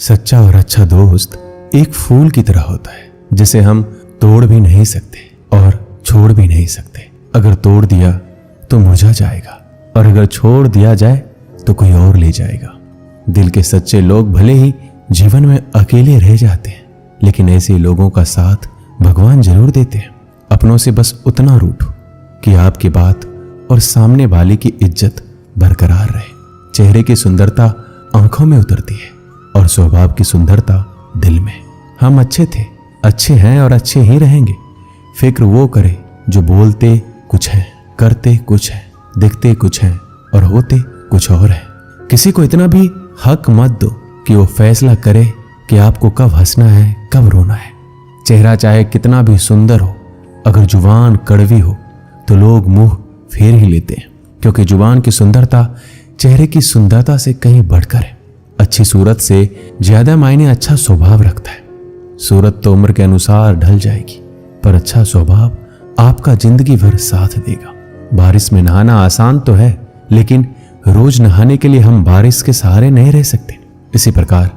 सच्चा और अच्छा दोस्त एक फूल की तरह होता है जिसे हम तोड़ भी नहीं सकते और छोड़ भी नहीं सकते। अगर तोड़ दिया तो मुरझा जाएगा और अगर छोड़ दिया जाए तो कोई और ले जाएगा। दिल के सच्चे लोग भले ही जीवन में अकेले रह जाते हैं, लेकिन ऐसे लोगों का साथ भगवान जरूर देते हैं। अपनों से बस उतना रूठो कि आपकी बात और सामने वाले की इज्जत बरकरार रहे। चेहरे की सुंदरता आंखों में उतरती है और स्वभाव की सुंदरता दिल में। हम अच्छे थे, अच्छे हैं और अच्छे ही रहेंगे। फिक्र वो करे जो बोलते कुछ हैं, करते कुछ हैं, दिखते कुछ हैं और होते कुछ और हैं। किसी को इतना भी हक मत दो कि वो फैसला करे कि आपको कब हंसना है, कब रोना है। चेहरा चाहे कितना भी सुंदर हो, अगर जुबान कड़वी हो तो लोग मुंह फेर ही लेते हैं, क्योंकि जुबान की सुंदरता चेहरे की सुंदरता से कहीं बढ़कर है। अच्छी सूरत से ज्यादा मायने अच्छा स्वभाव रखता है। सूरत तो उम्र के अनुसार ढल जाएगी, पर अच्छा स्वभाव आपका जिंदगी भर साथ देगा। बारिश में नहाना आसान तो है, लेकिन रोज नहाने के लिए हम बारिश के सहारे नहीं रह सकते। इसी प्रकार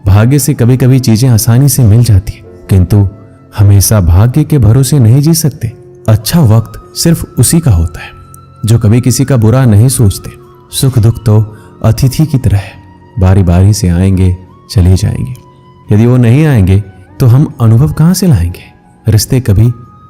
भाग्य से कभी कभी चीजें आसानी से मिल जाती है, किंतु हमेशा भाग्य के भरोसे नहीं जी सकते। अच्छा वक्त सिर्फ उसी का होता है जो कभी किसी का बुरा नहीं सोचते। सुख दुख तो अतिथि की तरह है, बारी बारी से आएंगे चले जाएंगे। यदि वो नहीं आएंगे तो हम अनुभव कहां से लाएंगे। रिश्ते कभी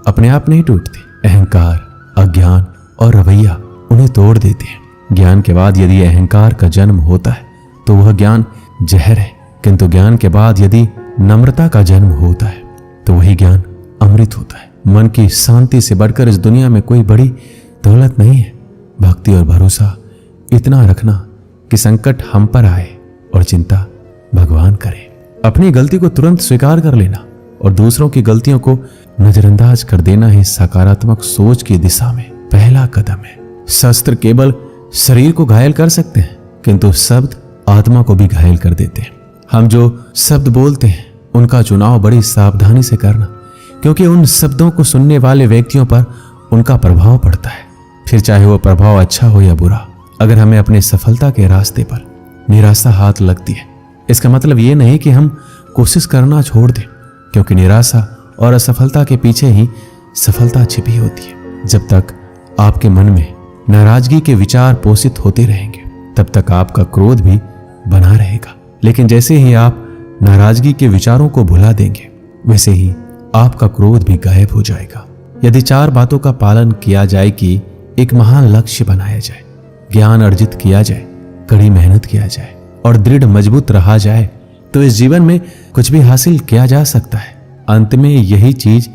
अपने आप नहीं टूटते। अहंकार, अज्ञान और रवैया उन्हें तोड़ देते हैं। ज्ञान के बाद यदि अहंकार का जन्म होता है तो वह ज्ञान जहर है, किंतु ज्ञान के बाद यदि नम्रता का जन्म होता है तो वही ज्ञान अमृत होता है। मन की शांति से बढ़कर इस दुनिया में कोई बड़ी दौलत नहीं है। भक्ति और भरोसा इतना रखना कि संकट हम पर आए और चिंता भगवान करे। अपनी गलती को तुरंत स्वीकार कर लेना और दूसरों की गलतियों को नजरअंदाज कर देना ही सकारात्मक सोच की दिशा में पहला कदम है। शस्त्र केवल शरीर को घायल कर सकते हैं, किंतु शब्द आत्मा को भी घायल कर देते हैं। हम जो शब्द बोलते हैं उनका चुनाव बड़ी सावधानी से करना, क्योंकि उन शब्दों को सुनने वाले व्यक्तियों पर उनका प्रभाव पड़ता है, फिर चाहे वो प्रभाव अच्छा हो या बुरा। अगर हमें अपने सफलता के रास्ते पर निराशा हाथ लगती है, इसका मतलब ये नहीं कि हम कोशिश करना छोड़ दें, क्योंकि निराशा और असफलता के पीछे ही सफलता छिपी होती है। जब तक आपके मन में नाराजगी के विचार पोषित होते रहेंगे, तब तक आपका क्रोध भी बना रहेगा। लेकिन जैसे ही आप नाराजगी के विचारों को भुला देंगे, वैसे ही आपका क्रोध भी गायब हो जाएगा। यदि 4 बातों का पालन किया जाए कि एक महान लक्ष्य बनाया जाए, ज्ञान अर्जित किया जाए, कड़ी मेहनत किया जाए और दृढ़ मजबूत रहा जाए, तो इस जीवन में कुछ भी हासिल किया जा सकता है। अंत में यही चीज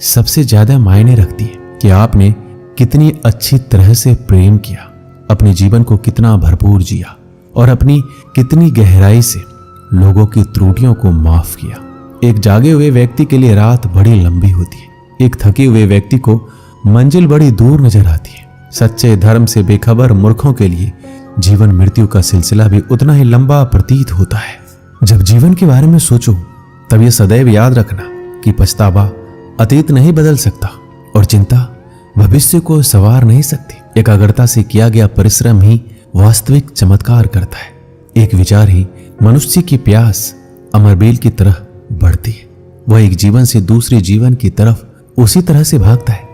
सबसे ज्यादा मायने रखती है कि आपने कितनी अच्छी तरह से प्रेम किया, अपने जीवन को कितना भरपूर जिया और अपनी कितनी गहराई से लोगों की त्रुटियों को माफ किया। एक जागे हुए व्यक्ति के लिए रात बड़ी लंबी होती है, एक थके हुए व्यक्ति को मंजिल बड़ी दूर नजर आती है। सच्चे धर्म से बेखबर मूर्खों के लिए जीवन मृत्यु का सिलसिला भी उतना ही लंबा प्रतीत होता है। जब जीवन के बारे में सोचो तब यह सदैव याद रखना कि पछतावा अतीत नहीं बदल सकता और चिंता भविष्य को संवार नहीं सकती। एकाग्रता से किया गया परिश्रम ही वास्तविक चमत्कार करता है। एक विचार ही मनुष्य की प्यास अमरबेल की तरह बढ़ती है। वह एक जीवन से दूसरे जीवन की तरफ उसी तरह से भागता है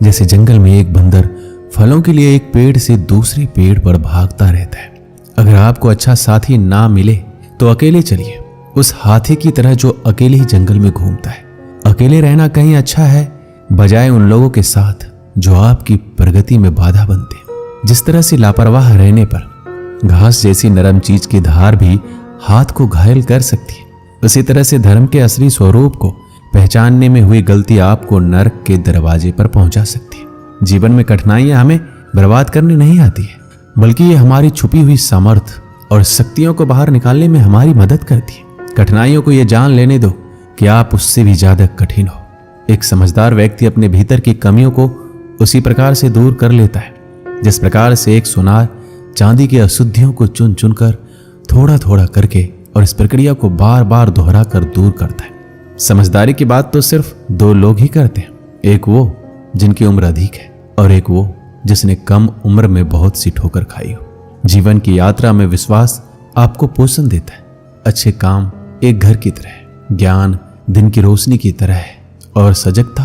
जैसे जंगल में एक बंदर फलों के लिए एक पेड़ से दूसरे पेड़ पर भागता रहता है। अगर आपको अच्छा साथी ना मिले तो अकेले चलिए, उस हाथी की तरह जो अकेले ही जंगल में घूमता है। अकेले रहना कहीं अच्छा है बजाय उन लोगों के साथ जो आपकी प्रगति में बाधा बनते हैं। जिस तरह से लापरवाह रहने पर घास जैसी नरम चीज की धार भी हाथ को घायल कर सकती है, उसी तरह से धर्म के असली स्वरूप को पहचानने में हुई गलती आपको नरक के दरवाजे पर पहुंचा सकती है। जीवन में कठिनाइयां हमें बर्बाद करने नहीं आती है, बल्कि ये हमारी छुपी हुई सामर्थ्य और शक्तियों को बाहर निकालने में हमारी मदद करती है। कठिनाइयों को यह जान लेने दो कि आप उससे भी ज्यादा कठिन हो। एक समझदार व्यक्ति अपने भीतर की कमियों को उसी प्रकार से दूर कर लेता है जिस प्रकार से एक सुनार चांदी की अशुद्धियों को चुन चुनकर थोड़ा थोड़ा करके और इस प्रक्रिया को बार बार दोहरा कर दूर करता है। समझदारी की बात तो सिर्फ 2 लोग ही करते हैं, एक वो जिनकी उम्र अधिक है और एक वो जिसने कम उम्र में बहुत सी ठोकर खाई हो। जीवन की यात्रा में विश्वास आपको पोषण देता है, अच्छे काम एक घर की तरह है, ज्ञान दिन की रोशनी की तरह है और सजगता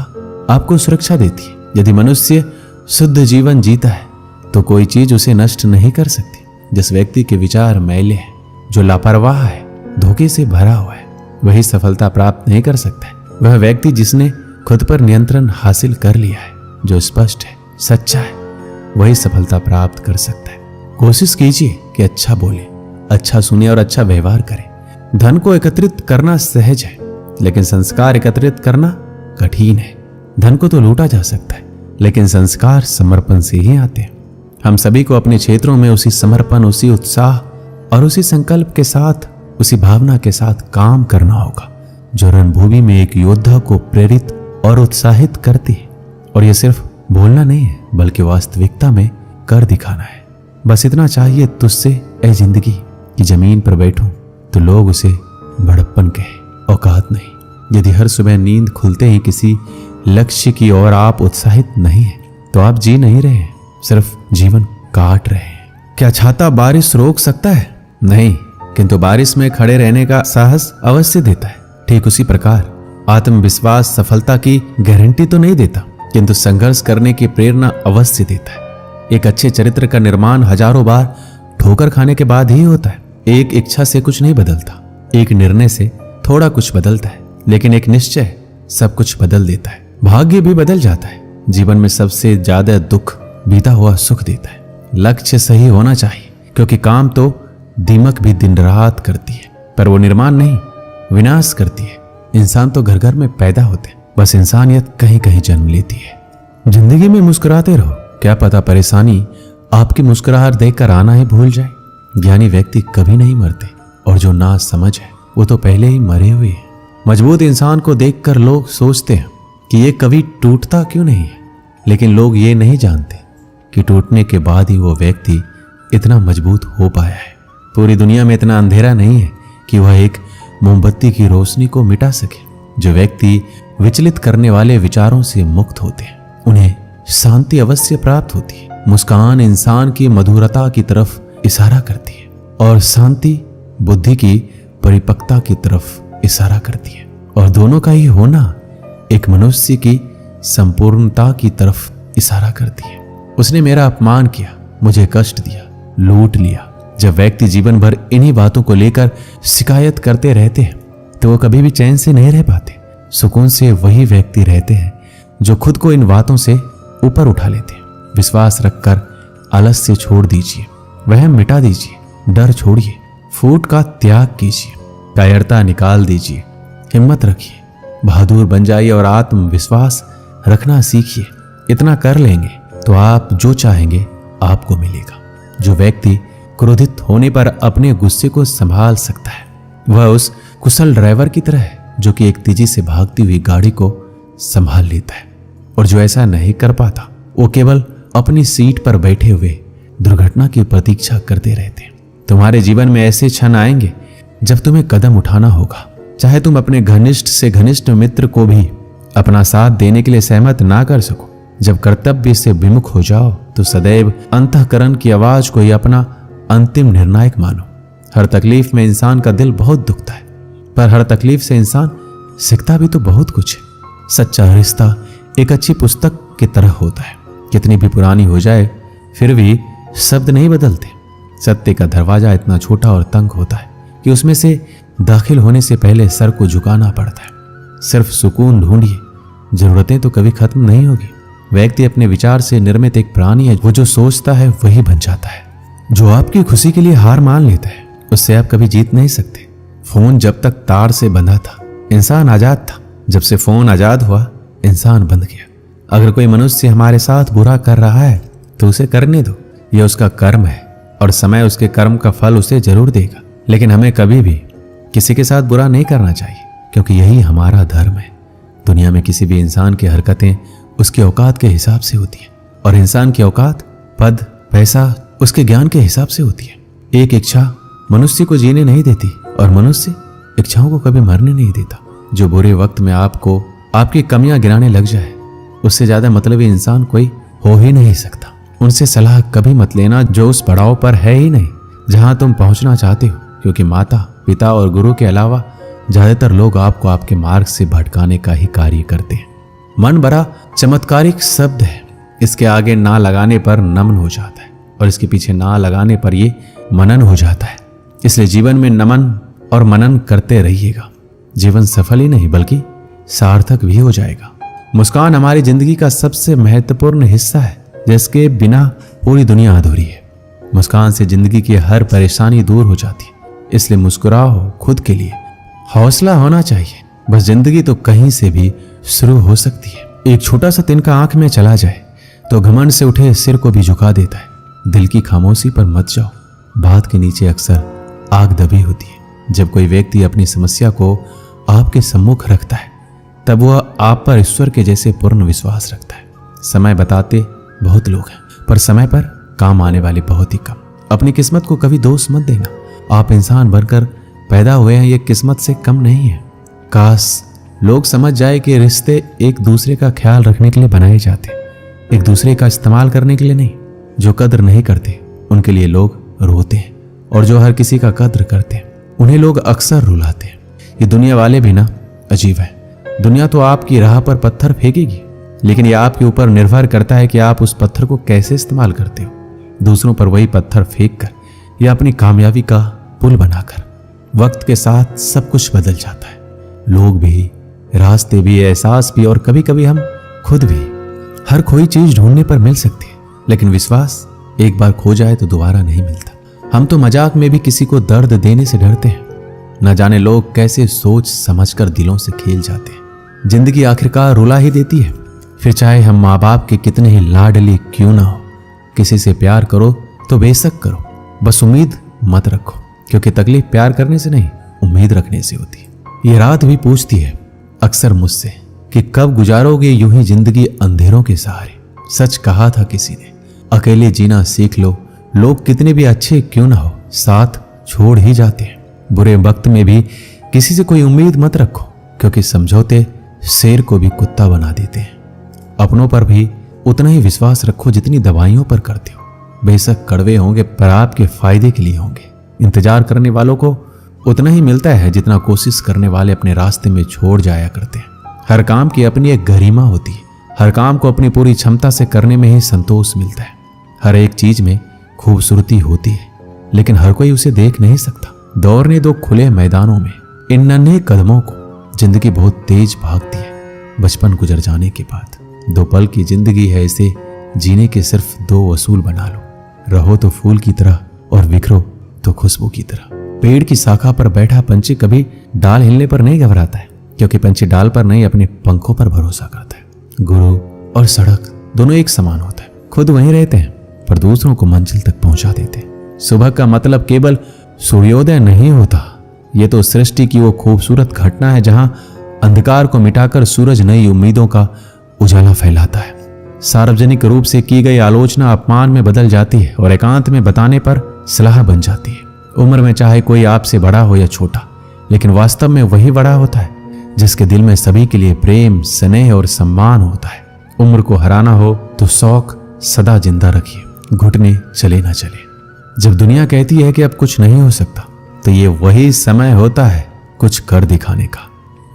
आपको सुरक्षा देती है। यदि मनुष्य शुद्ध जीवन जीता है तो कोई चीज उसे नष्ट नहीं कर सकती। जिस व्यक्ति के विचार मैले हैं, जो लापरवाह है, धोखे से भरा हुआ है, वही सफलता प्राप्त नहीं कर सकता है। वह व्यक्ति जिसने खुद पर नियंत्रण हासिल कर लिया है, जो स्पष्ट है, सच्चा है, वही सफलता प्राप्त कर सकता है। कोशिश कीजिए कि अच्छा बोले, अच्छा सुने और अच्छा व्यवहार करें। धन को एकत्रित करना सहज है, लेकिन संस्कार एकत्रित करना कठिन है। धन को तो लूटा जा सकता है, लेकिन संस्कार समर्पण से ही आते हैं। हम सभी को अपने क्षेत्रों में उसी समर्पण, उसी उत्साह और उसी संकल्प के साथ, उसी भावना के साथ काम करना होगा जो रणभूमि में एक योद्धा को प्रेरित और उत्साहित करती है। और यह सिर्फ बोलना नहीं है, बल्कि वास्तविकता में कर दिखाना है। बस इतना चाहिए तुझसे ए जिंदगी कि जमीन पर बैठूं तो लोग उसे बड़प्पन कहे, औकात नहीं। यदि हर सुबह नींद खुलते ही किसी लक्ष्य की ओर आप उत्साहित नहीं हैं, तो आप जी नहीं रहे हैं, सिर्फ जीवन काट रहे हैं। क्या छाता बारिश रोक सकता है? नहीं, किंतु बारिश में खड़े रहने का साहस अवश्य देता है। ठीक उसी प्रकार आत्मविश्वास सफलता की गारंटी तो नहीं देता, किंतु संघर्ष करने की प्रेरणा अवश्य देता है। एक अच्छे चरित्र का निर्माण हजारों बार ठोकर खाने के बाद ही होता है। एक इच्छा से कुछ नहीं बदलता, एक निर्णय से थोड़ा कुछ बदलता है, लेकिन एक निश्चय सब कुछ बदल देता है। भाग्य भी बदल जाता है। जीवन में सबसे ज्यादा दुख बीता हुआ सुख देता है। लक्ष्य सही होना चाहिए, क्योंकि काम तो दीमक भी दिन रात करती है, पर वो निर्माण नहीं, विनाश करती है। इंसान तो घर घर में पैदा होते हैं, बस इंसानियत कहीं कहीं जन्म लेती है। जिंदगी में मुस्कुराते रहो, क्या पता परेशानी आपकी मुस्कुराहट देखकर आना ही भूल जाए। ज्ञानी व्यक्ति कभी नहीं मरते, और जो ना समझ है वो तो पहले ही मरे हुए हैं। मजबूत इंसान को देखकर लोग सोचते हैं कि ये कभी टूटता क्यों नहीं है, लेकिन लोग ये नहीं जानते कि टूटने के बाद ही वो व्यक्ति इतना मजबूत हो पाया है। पूरी दुनिया में इतना अंधेरा नहीं है कि वह एक मोमबत्ती की रोशनी को मिटा सके। जो व्यक्ति विचलित करने वाले विचारों से मुक्त होते हैं, उन्हें शांति अवश्य प्राप्त होती है। मुस्कान इंसान की मधुरता की तरफ इशारा करती है, और शांति बुद्धि की परिपक्वता की तरफ इशारा करती है। और दोनों का ही होना एक मनुष्य की संपूर्णता की तरफ इशारा करती है। उसने मेरा अपमान किया, मुझे कष्ट दिया, लूट लिया। जब व्यक्ति जीवन भर इन्हीं बातों को लेकर शिकायत करते रहते हैं, तो वो कभी भी चैन से नहीं रह पाते। सुकून से वही व्यक्ति रहते हैं जो खुद को इन बातों से ऊपर उठा लेते हैं। विश्वास रखकर आलस्य छोड़ दीजिए, वहम मिटा दीजिए, डर छोड़िए, फूट का त्याग कीजिए, कायरता निकाल दीजिए, हिम्मत रखिए, बहादुर बन जाइए और आत्मविश्वास रखना सीखिए। इतना कर लेंगे तो आप जो चाहेंगे आपको मिलेगा। जो व्यक्ति क्रोधित होने पर अपने गुस्से को संभाल सकता है, वह उस कुशल ड्राइवर की तरह है जो कि एक तेजी से भागती हुई गाड़ी को संभाल लेता है। और जो ऐसा नहीं कर पाता, वो केवल अपनी सीट पर बैठे हुए दुर्घटना की प्रतीक्षा करते रहते हैं। तुम्हारे जीवन में ऐसे क्षण आएंगे जब तुम्हें कदम उठाना होगा, चाहे तुम अपने घनिष्ठ से घनिष्ठ मित्र को भी अपना साथ देने के लिए सहमत ना कर सको। जब कर्तव्य से विमुख हो जाओ तो सदैव अंतःकरण की आवाज को ही अपना अंतिम निर्णायक मानो। हर तकलीफ में इंसान का दिल बहुत दुखता है, पर हर तकलीफ से इंसान सीखता भी तो बहुत कुछ है। सच्चा रिश्ता एक अच्छी पुस्तक की तरह होता है, कितनी भी पुरानी हो जाए फिर भी शब्द नहीं बदलते। सत्य का दरवाजा इतना छोटा और तंग होता है कि उसमें से दाखिल होने से पहले सर को झुकाना पड़ता है। सिर्फ सुकून ढूंढिए, जरूरतें तो कभी खत्म नहीं होगी। व्यक्ति अपने विचार से निर्मित एक प्राणी है, वो जो सोचता है वही बन जाता है। जो आपकी खुशी के लिए हार मान लेता है, उससे आप कभी जीत नहीं सकते। फोन जब तक तार से बंधा था, इंसान आजाद था। जब से फोन आजाद हुआ, इंसान बंध गया। अगर कोई मनुष्य हमारे साथ बुरा कर रहा है तो उसे करने दो, यह उसका कर्म है और समय उसके कर्म का फल उसे जरूर देगा। लेकिन हमें कभी भी किसी के साथ बुरा नहीं करना चाहिए, क्योंकि यही हमारा धर्म है। दुनिया में किसी भी इंसान की हरकतें उसके औकात के हिसाब से होती है, और इंसान की औकात पद, पैसा उसके ज्ञान के हिसाब से होती है। एक इच्छा मनुष्य को जीने नहीं देती, और मनुष्य इच्छाओं को कभी मरने नहीं देता। जो बुरे वक्त में आपको आपकी कमियां गिनाने लग जाए, उससे ज्यादा मतलबी इंसान कोई हो ही नहीं सकता। उनसे सलाह कभी मत लेना जो उस पड़ाव पर है ही नहीं जहां तुम पहुंचना चाहते हो, क्योंकि माता, पिता और गुरु के अलावा ज्यादातर लोग आपको आपके मार्ग से भटकाने का ही कार्य करते हैं। मन बड़ा चमत्कारिक शब्द है, इसके आगे ना लगाने पर नमन हो जाता है और इसके पीछे ना लगाने पर ये मनन हो जाता है। इसलिए जीवन में नमन और मनन करते रहिएगा। जीवन सफल ही नहीं बल्कि सार्थक भी हो जाएगा। मुस्कान हमारी जिंदगी का सबसे महत्वपूर्ण हिस्सा है, जिसके बिना पूरी दुनिया अधूरी है। मुस्कान से जिंदगी की हर परेशानी दूर हो जाती है। इसलिए मुस्कुराओ खुद के लिए, हौसला होना चाहिए। बस जिंदगी तो कहीं से भी शुरू हो सकती है। एक छोटा सा तिनका आंख में चला जाए तो घमंड से उठे सिर को भी झुका देता है। दिल की खामोशी पर मत जाओ, बात के नीचे अक्सर आग दबी होती है। जब कोई व्यक्ति अपनी समस्या को आपके सम्मुख रखता है तब वह आप पर ईश्वर के जैसे पूर्ण विश्वास रखता है। समय बताते बहुत लोग हैं, पर समय पर काम आने वाले बहुत ही कम। अपनी किस्मत को कभी दोष मत देना। आप इंसान बनकर पैदा हुए हैं, ये किस्मत से कम नहीं है। काश लोग समझ जाए कि रिश्ते एक दूसरे का ख्याल रखने के लिए बनाए जाते, एक दूसरे का इस्तेमाल करने के लिए नहीं। जो कद्र नहीं करते उनके लिए लोग रोते हैं, और जो हर किसी का कद्र करते हैं उन्हें लोग अक्सर रुलाते हैं। ये दुनिया वाले भी ना अजीब है। दुनिया तो आपकी राह पर पत्थर फेंकेगी, लेकिन यह आपके ऊपर निर्भर करता है कि आप उस पत्थर को कैसे इस्तेमाल करते हो। दूसरों पर वही पत्थर फेंक कर या अपनी कामयाबी का पुल बनाकर। वक्त के साथ सब कुछ बदल जाता है, लोग भी, रास्ते भी, एहसास भी, और कभी कभी हम खुद भी। हर खोई चीज ढूंढने पर मिल सकती है, लेकिन विश्वास एक बार खो जाए तो दोबारा नहीं मिलता। हम तो मजाक में भी किसी को दर्द देने से डरते हैं। न जाने लोग कैसे सोच समझकर दिलों से खेल जाते हैं। जिंदगी आखिरकार रुला ही देती है, फिर चाहे हम माँ बाप के कितने ही लाडली क्यों ना हो। किसी से प्यार करो तो बेशक करो, बस उम्मीद मत रखो, क्योंकि तकलीफ प्यार करने से नहीं उम्मीद रखने से होती है। ये रात भी पूछती है अक्सर मुझसे कि कब गुजारोगे यूं ही जिंदगी अंधेरों के सहारे। सच कहा था किसी ने, अकेले जीना सीख लो, लोग कितने भी अच्छे क्यों ना हो साथ छोड़ ही जाते हैं। बुरे वक्त में भी किसी से कोई उम्मीद मत रखो, क्योंकि समझौते शेर को भी कुत्ता बना देते हैं। अपनों पर भी उतना ही विश्वास रखो जितनी दवाइयों पर करते हो। बेशक कड़वे होंगे पर आपके फायदे के लिए होंगे। इंतजार करने वालों को उतना ही मिलता है जितना कोशिश करने वाले अपने रास्ते में छोड़ जाया करते हैं। हर काम की अपनी एक गरिमा होती है। हर काम को अपनी पूरी क्षमता से करने में ही संतोष मिलता है। हर एक चीज में खूबसूरती होती है, लेकिन हर कोई उसे देख नहीं सकता। दौड़ने दो खुले मैदानों में इन नन्हे कदमों को, जिंदगी बहुत तेज भागती है। बचपन गुजर जाने के बाद 2 पल की जिंदगी है, इसे जीने के सिर्फ 2 असूल बना लो। रहो तो फूल की तरह और बिखरो तो खुशबू की तरह। पेड़ की शाखा पर बैठा पंछी कभी डाल हिलने पर नहीं घबराता है, क्योंकि पंछी डाल पर नहीं अपने पंखों पर भरोसा करता है। गुरु और सड़क दोनों एक समान होता है। खुद वहीं रहते हैं पर दूसरों को मंजिल तक पहुंचा देते हैं। सुबह का मतलब केवल सूर्योदय नहीं होता, ये तो सृष्टि की वो खूबसूरत घटना है जहां अंधकार को मिटाकर सूरज नई उम्मीदों का उजाला फैलाता है। सार्वजनिक रूप से की गई आलोचना अपमान में बदल जाती है और एकांत में बताने पर सलाह बन जाती है। उम्र में चाहे कोई आपसे बड़ा हो या छोटा, लेकिन वास्तव में वही बड़ा होता है जिसके दिल में सभी के लिए प्रेम, स्नेह और सम्मान होता है। उम्र को हराना हो तो शौक सदा जिंदा रखिए, घुटने चले ना चले। जब दुनिया कहती है कि अब कुछ नहीं हो सकता, तो ये वही समय होता है कुछ कर दिखाने का।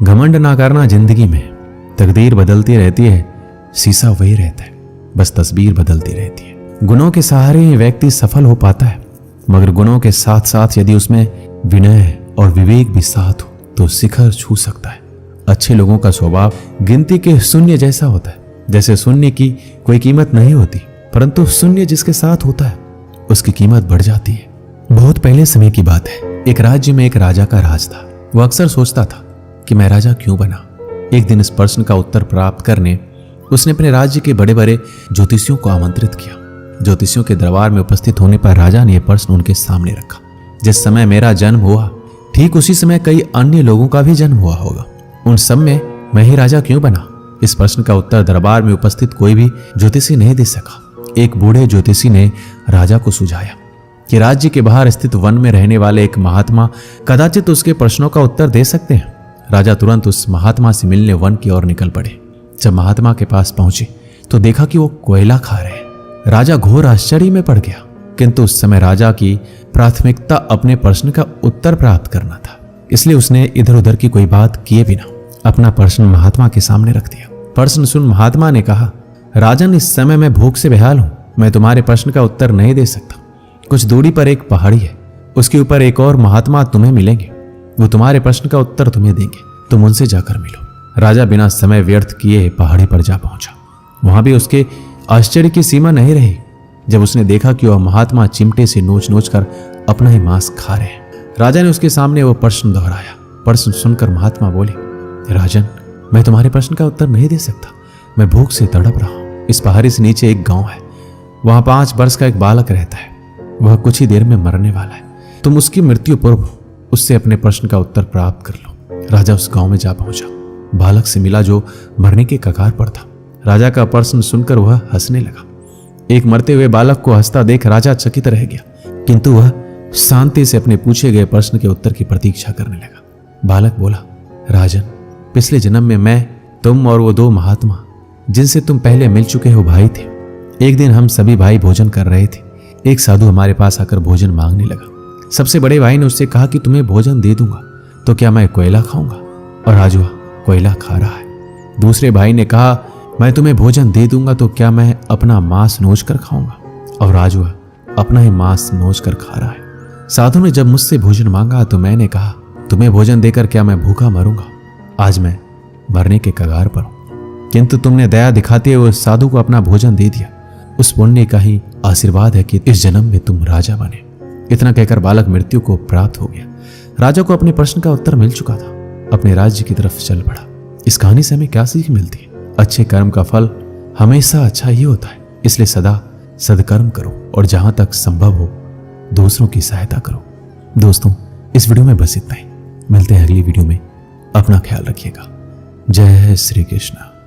घमंड ना करना जिंदगी में। तकदीर बदलती रहती है, शीशा वही रहता है, बस तस्वीर बदलती रहती है। गुणों के सहारे ही व्यक्ति सफल हो पाता है, मगर गुणों के साथ साथ यदि उसमें विनय और विवेक भी साथ हो तो शिखर छू सकता है। अच्छे लोगों का स्वभाव गिनती के शून्य जैसा होता है। जैसे शून्य की कोई कीमत नहीं होती, परंतु शून्य जिसके साथ होता है उसकी कीमत बढ़ जाती है। बहुत पहले समय की बात है, एक राज्य में एक राजा का राज था। वह अक्सर सोचता था कि मैं राजा क्यों बना। एक दिन इस प्रश्न का उत्तर प्राप्त करने उसने अपने राज्य के बड़े बड़े ज्योतिषियों को आमंत्रित किया। ज्योतिषियों के दरबार में उपस्थित होने पर राजा ने यह प्रश्न उनके सामने रखा, जिस समय मेरा जन्म हुआ ठीक उसी समय कई अन्य लोगों का भी जन्म हुआ होगा, उन सब में मैं ही राजा क्यों बना। इस प्रश्न का उत्तर दरबार में उपस्थित कोई भी ज्योतिषी नहीं दे सका। एक बूढ़े ज्योतिषी ने राजा को सुझाया कि राज्य के बाहर स्थित वन में रहने वाले एक महात्मा कदाचित उसके प्रश्नों का उत्तर दे सकते हैं। राजा तुरंत उस महात्मा से मिलने वन की ओर निकल पड़े। जब महात्मा के पास पहुंचे तो देखा कि वो कोयला खा रहे हैं। राजा घोर आश्चर्य में पड़ गया, किंतु उस समय राजा की प्राथमिकता अपने प्रश्न का उत्तर प्राप्त करना था। इसलिए उसने इधर उधर की कोई बात किए बिना अपना प्रश्न महात्मा के सामने रख दिया। प्रश्न सुन महात्मा ने कहा, राजन, इस समय मैं भूख से बेहाल हूं, मैं तुम्हारे प्रश्न का उत्तर नहीं दे सकता। कुछ दूरी पर एक पहाड़ी है, उसके ऊपर एक और महात्मा तुम्हें मिलेंगे, वो तुम्हारे प्रश्न का उत्तर तुम्हें देंगे, तुम उनसे जाकर मिलो। राजा बिना समय व्यर्थ किए पहाड़ी पर जा पहुंचा। वहां भी उसके आश्चर्य की सीमा नहीं रही जब उसने देखा कि वह महात्मा चिमटे से नोच नोच कर अपना ही मांस खा रहे हैं। राजा ने उसके सामने वो प्रश्न दोहराया। प्रश्न सुनकर महात्मा बोले, राजन, मैं तुम्हारे प्रश्न का उत्तर नहीं दे सकता, मैं भूख से तड़प रहा हूं। इस पहाड़ी से नीचे एक गांव है, वहां 5 वर्ष का एक बालक रहता है, वह कुछ ही देर में मरने वाला है। तुम उसकी मृत्यु पूर्व उससे अपने प्रश्न का उत्तर प्राप्त कर लो। राजा उस गांव में जा पहुंचा, बालक से मिला जो मरने के कगार पर था। राजा का प्रश्न सुनकर वह हंसने लगा। एक मरते हुए बालक को हंसता देख राजा चकित रह गया, किंतु वह शांति से अपने पूछे गए प्रश्न के उत्तर की प्रतीक्षा करने लगा। बालक बोला, राजन, पिछले जन्म में मैं, तुम और वो 2 महात्मा जिनसे तुम पहले मिल चुके हो भाई थे। एक दिन हम सभी भाई भोजन कर रहे थे। एक साधु हमारे पास आकर भोजन मांगने लगा। सबसे बड़े भाई ने उससे कहा कि तुम्हें भोजन दे दूंगा तो क्या मैं कोयला खाऊंगा, और आज वह कोयला खा रहा है। दूसरे भाई ने कहा, मैं तुम्हें भोजन दे दूंगा तो क्या मैं अपना मांस नोच कर खाऊंगा, और आज वह अपना ही मांस नोच कर खा रहा है। साधु ने जब मुझसे भोजन मांगा तो मैंने कहा, तुम्हें भोजन देकर क्या मैं भूखा मरूंगा, आज मैं मरने के कगार पर हूं। किंतु तुमने दया दिखाते हुए उस साधु को अपना भोजन दे दिया। उस पुण्य का ही आशीर्वाद है कि इस जन्म में तुम राजा बने। इतना कहकर बालक मृत्यु को प्राप्त हो गया। राजा को अपने प्रश्न का उत्तर मिल चुका था, अपने राज्य की तरफ चल पड़ा। इस कहानी से हमें क्या सीख मिलती है? अच्छे कर्म का फल हमेशा अच्छा ही होता है, इसलिए सदा सदकर्म करो और जहां तक संभव हो दूसरों की सहायता करो। दोस्तों, इस वीडियो में बस इतना ही। मिलते हैं अगली वीडियो में। अपना ख्याल रखिएगा। जय श्री कृष्ण।